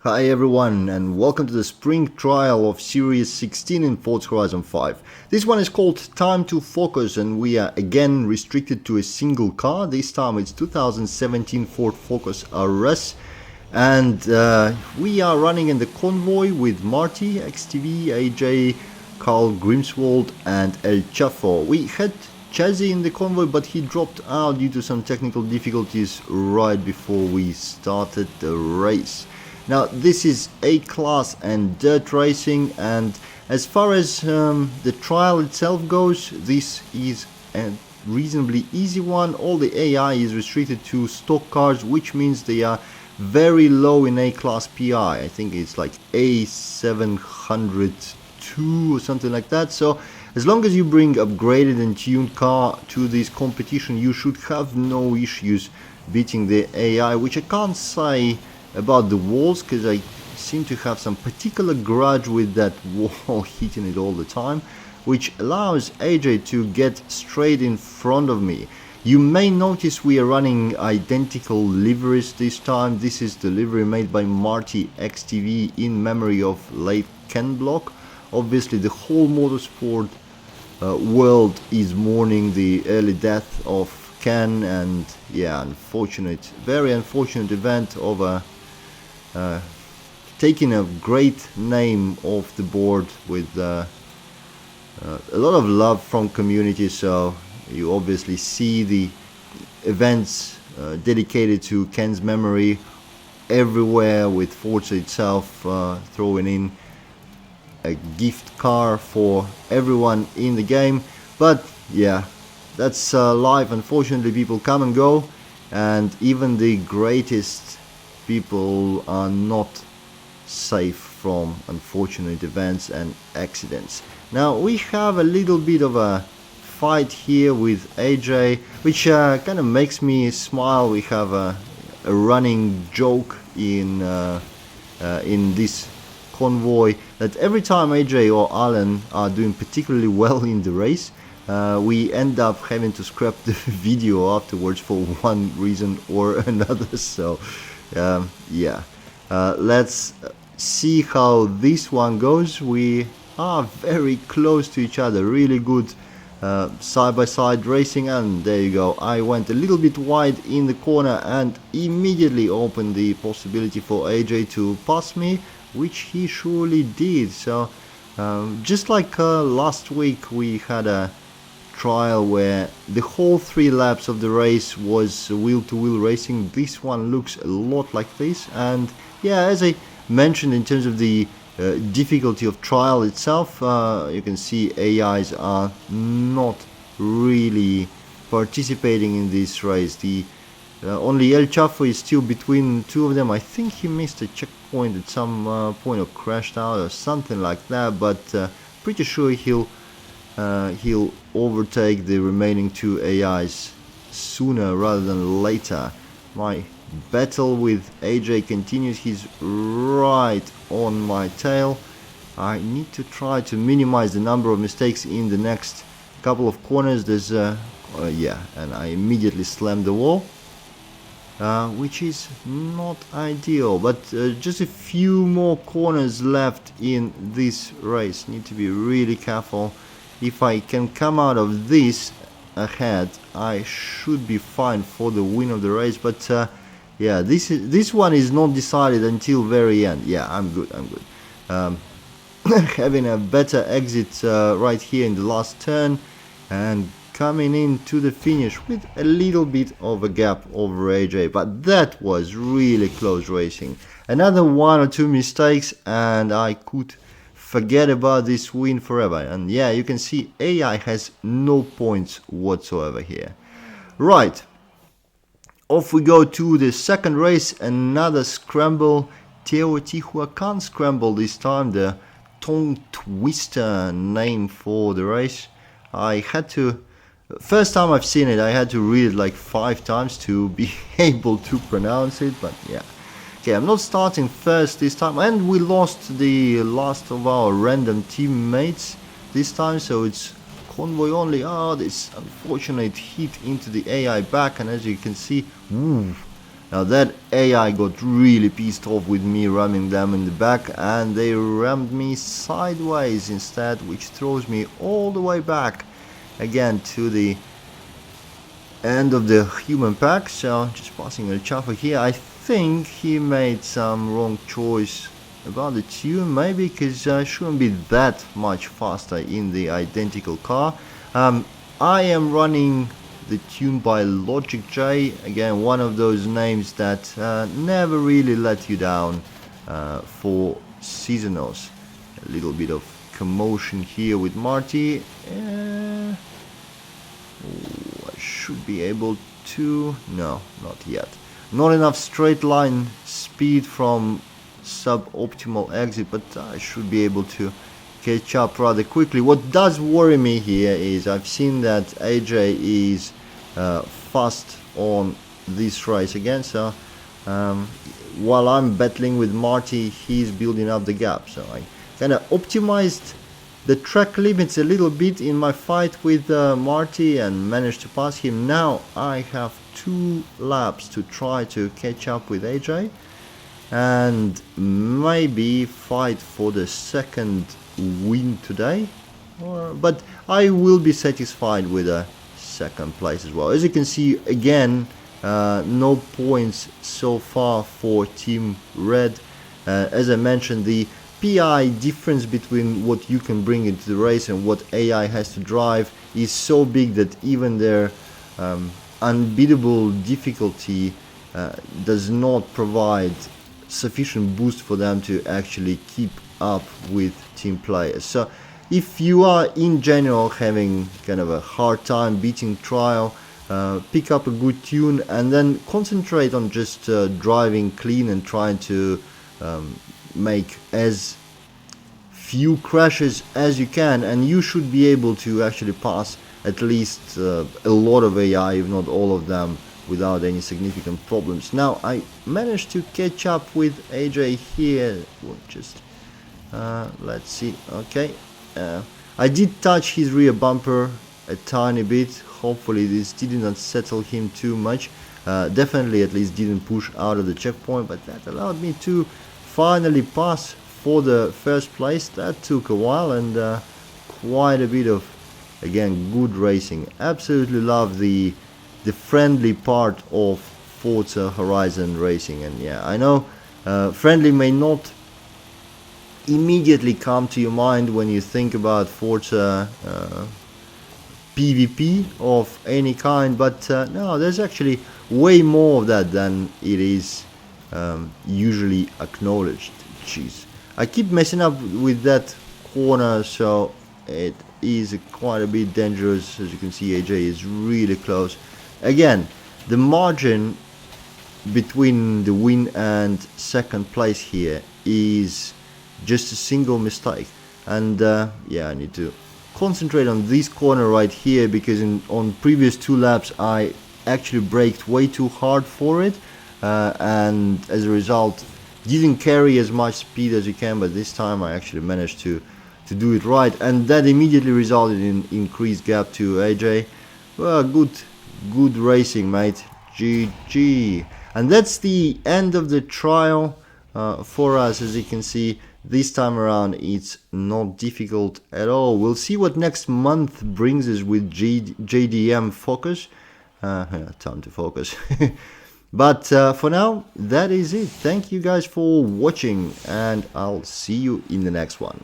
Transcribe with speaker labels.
Speaker 1: Hi everyone and welcome to the spring trial of Series 16 in Forza Horizon 5. This one is called Time to Focus and we are again restricted to a single car. This time it's 2017 Ford Focus RS and we are running in the convoy with Marty, XTV, AJ, Carl Grimswald and El Chafo. We had Chazzy in the convoy, but he dropped out due to some technical difficulties right before we started the race. Now this is A-Class and dirt racing, and as far as the trial itself goes, this is a reasonably easy one. All the AI is restricted to stock cars, which means they are very low in A-Class PI. I think it's like A702 or something like that. So as long as you bring upgraded and tuned car to this competition, you should have no issues beating the AI, which I can't say about the walls, because I seem to have some particular grudge with that wall hitting it all the time, which allows AJ to get straight in front of me. You may notice we are running identical liveries this time. This is the livery made by Marty XTV in memory of late Ken Block. Obviously the whole motorsport world is mourning the early death of Ken, and yeah, very unfortunate event of taking a great name off the board with a lot of love from community. So you obviously see the events dedicated to Ken's memory everywhere, with Forza itself throwing in a gift car for everyone in the game. But yeah, that's life. Unfortunately, people come and go, and even the greatest people are not safe from unfortunate events and accidents. Now we have a little bit of a fight here with AJ, which kind of makes me smile. We have a running joke in this convoy that every time AJ or Alan are doing particularly well in the race, we end up having to scrap the video afterwards for one reason or another. So yeah, let's see how this one goes. We are very close to each other, really good side-by-side racing, and there you go. I went a little bit wide in the corner and immediately opened the possibility for AJ to pass me, which he surely did. So just like last week, we had a trial where the whole 3 laps of the race was wheel-to-wheel racing. This one looks a lot like this, and yeah, as I mentioned, in terms of the difficulty of trial itself, you can see AIs are not really participating in this race. The only El Chafo is still between 2 of them. I think he missed a checkpoint at some point, or crashed out or something like that, but pretty sure he'll overtake the remaining 2 AIs sooner rather than later. My battle with AJ continues. He's right on my tail. I need to try to minimize the number of mistakes in the next couple of corners. There's yeah, and I immediately slammed the wall, which is not ideal, but just a few more corners left in this race. Need to be really careful. If I can come out of this ahead, I should be fine for the win of the race. But yeah, this one is not decided until very end. Yeah, I'm good. Having a better exit right here in the last turn, and coming into the finish with a little bit of a gap over AJ. But that was really close racing. Another 1 or 2 mistakes and I could forget about this win forever. And yeah, you can see AI has no points whatsoever here. Right, off we go to the second race. Another scramble, Teotihuacan scramble this time, the tongue twister name for the race. I had to, first time I've seen it, I had to read it like 5 times to be able to pronounce it, but yeah. Okay, I'm not starting first this time, and we lost the last of our random teammates this time, so it's convoy only. Oh, this unfortunate hit into the AI back, and as you can see, Now that AI got really pissed off with me ramming them in the back, and they rammed me sideways instead, which throws me all the way back again to the end of the human pack. So just passing a chopper here. I think he made some wrong choice about the tune, maybe, because I shouldn't be that much faster in the identical car. I am running the tune by LogikJ, again one of those names that never really let you down for seasonals. A little bit of commotion here with Marty. I should be able to... no, not yet. Not enough straight line speed from suboptimal exit, but I should be able to catch up rather quickly. What does worry me here is I've seen that AJ is fast on this race again, so while I'm battling with Marty, he's building up the gap. So I kind of optimized the track limits a little bit in my fight with Marty and managed to pass him. Now I have 2 laps to try to catch up with AJ and maybe fight for the second win today, but I will be satisfied with a second place as well. As you can see, again, no points so far for Team Red. As I mentioned, the PI difference between what you can bring into the race and what AI has to drive is so big that even their unbeatable difficulty does not provide sufficient boost for them to actually keep up with team players. So if you are in general having kind of a hard time beating trial, pick up a good tune and then concentrate on just driving clean and trying to make as few crashes as you can, and you should be able to actually pass at least a lot of AI, if not all of them, without any significant problems. Now I managed to catch up with AJ here. We'll just let's see. Okay, I did touch his rear bumper a tiny bit. Hopefully this didn't unsettle him too much. Definitely at least didn't push out of the checkpoint, but that allowed me to finally pass for the first place. That took a while and quite a bit of, again, good racing. Absolutely love the friendly part of Forza Horizon racing. And yeah, I know friendly may not immediately come to your mind when you think about Forza PvP of any kind, but no, there's actually way more of that than it is usually acknowledged. Jeez, I keep messing up with that corner, so it is quite a bit dangerous. As you can see, AJ is really close. Again, the margin between the win and second place here is just a single mistake, and yeah, I need to concentrate on this corner right here, because on previous 2 laps I actually braked way too hard for it, and as a result didn't carry as much speed as you can, but this time I actually managed to do it right, and that immediately resulted in increased gap to AJ. Well, good racing, mate. GG. And that's the end of the trial for us. As you can see, this time around it's not difficult at all. We'll see what next month brings us with JDM Focus. Time to focus. But for now, that is it. Thank you guys for watching, and I'll see you in the next one.